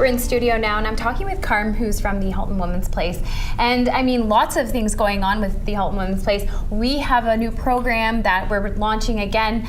We're in studio now, and I'm talking with Carm, who's from the Halton Women's Place. And I mean, lots of things going on with the Halton Women's Place. We have a new program that we're launching again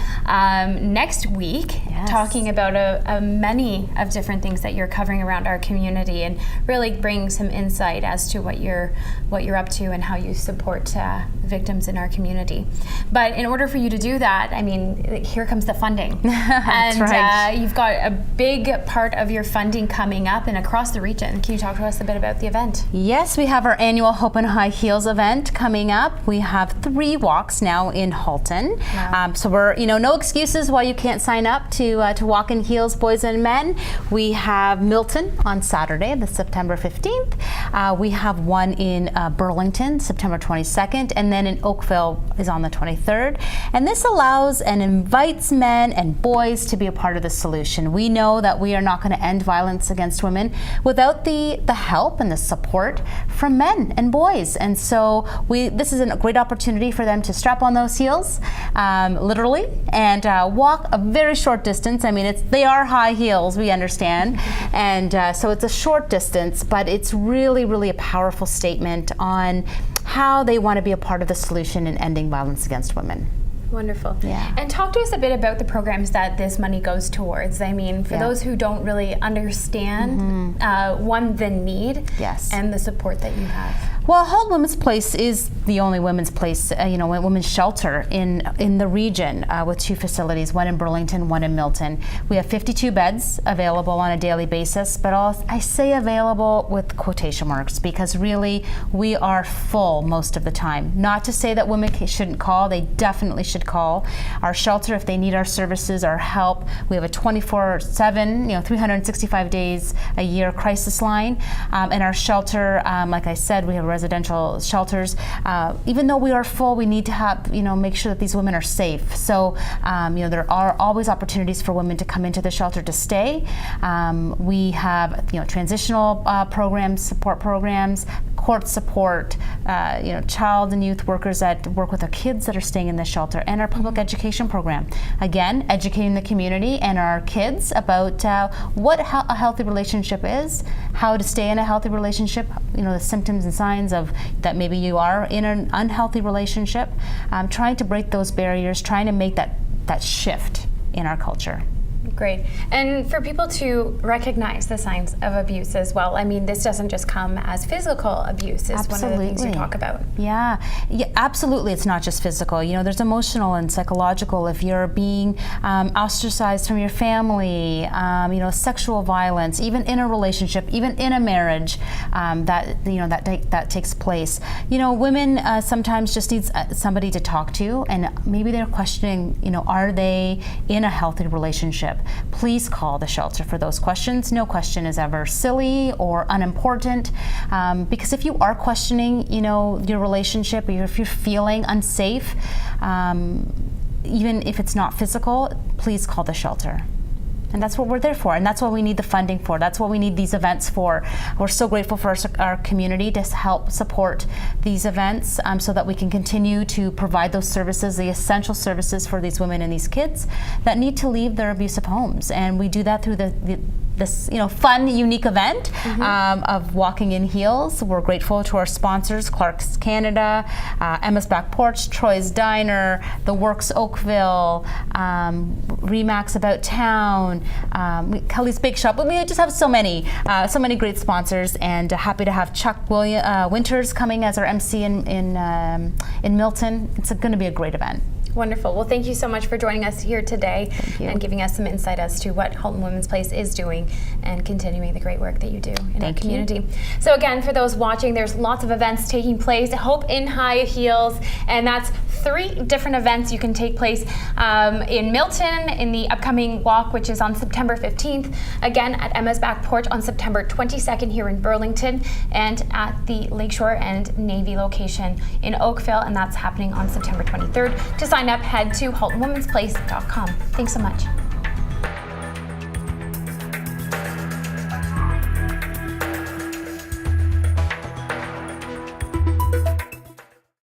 next week, talking about many of different things that you're covering around our community, and really bring some insight as to what you're up to and how you support victims in our community. But in order for you to do that, I mean, here comes the funding. That's right. You've got a big part of your funding coming up and across the region. Can you talk to us a bit about the event? Yes, we have our annual Hope in High Heels event coming up. We have 3 walks now in Halton. Wow. So we're, no excuses why you can't sign up to walk in heels, boys and men. We have Milton on Saturday, the September 15th. We have one in Burlington, September 22nd, and then in Oakville is on the 23rd. And this allows and invites men and boys to be a part of the solution. We know that we are not going to end violence against women without the help and the support from men and boys. And so this is a great opportunity for them to strap on those heels, literally, and walk a very short distance. I mean, they are high heels, we understand. And so it's a short distance, but it's really, really a powerful statement on how they want to be a part of the solution in ending violence against women. Wonderful. Yeah. And talk to us a bit about the programs that this money goes towards. I mean, for those who don't really understand, the need and the support that you have. Well, Halton Women's Place is the only women's place, women's shelter in the region with 2 facilities, one in Burlington, one in Milton. We have 52 beds available on a daily basis, but I say available with quotation marks because really we are full most of the time. Not to say that women shouldn't call, they definitely should call. Our shelter, if they need our services, our help, we have a 24/7, 365 days a year crisis line. And our shelter, like I said, we have residential shelters. Even though we are full, we need to have, make sure that these women are safe. So, there are always opportunities for women to come into the shelter to stay. We have, transitional programs, support programs, court support, child and youth workers that work with our kids that are staying in the shelter, and our public education program. Again, educating the community and our kids about what a healthy relationship is, how to stay in a healthy relationship, the symptoms and signs of that maybe you are in an unhealthy relationship, trying to break those barriers, trying to make that shift in our culture. Great. And for people to recognize the signs of abuse as well, I mean, this doesn't just come as physical abuse, is one of the things you talk about. Yeah, absolutely. It's not just physical. There's emotional and psychological. If you're being ostracized from your family, sexual violence, even in a relationship, even in a marriage, that takes place. Women sometimes just need somebody to talk to, and maybe they're questioning, are they in a healthy relationship? Please call the shelter for those questions. No question is ever silly or unimportant, because if you are questioning, your relationship, or if you're feeling unsafe, even if it's not physical, please call the shelter. And that's what we're there for, and that's what we need the funding for. That's what we need these events for. We're so grateful for our community to help support these events so that we can continue to provide those services, the essential services for these women and these kids that need to leave their abusive homes. And we do that through this fun, unique event of walking in heels. We're grateful to our sponsors, Clark's Canada, Emma's Back Porch, Troy's Diner, The Works Oakville, Remax About Town, Kelly's Bake Shop. But we just have so many great sponsors, and happy to have Chuck Winters coming as our MC in Milton. It's going to be a great event. Wonderful. Well, thank you so much for joining us here today and giving us some insight as to what Halton Women's Place is doing and continuing the great work that you do in our community. So again, for those watching, there's lots of events taking place. Hope in High Heels, and that's 3 different events you can take place in Milton in the upcoming walk, which is on September 15th, again at Emma's Back Porch on September 22nd here in Burlington, and at the Lakeshore and Navy location in Oakville, and that's happening on September 23rd. To sign up, head to haltonwomensplace.com. Thanks so much.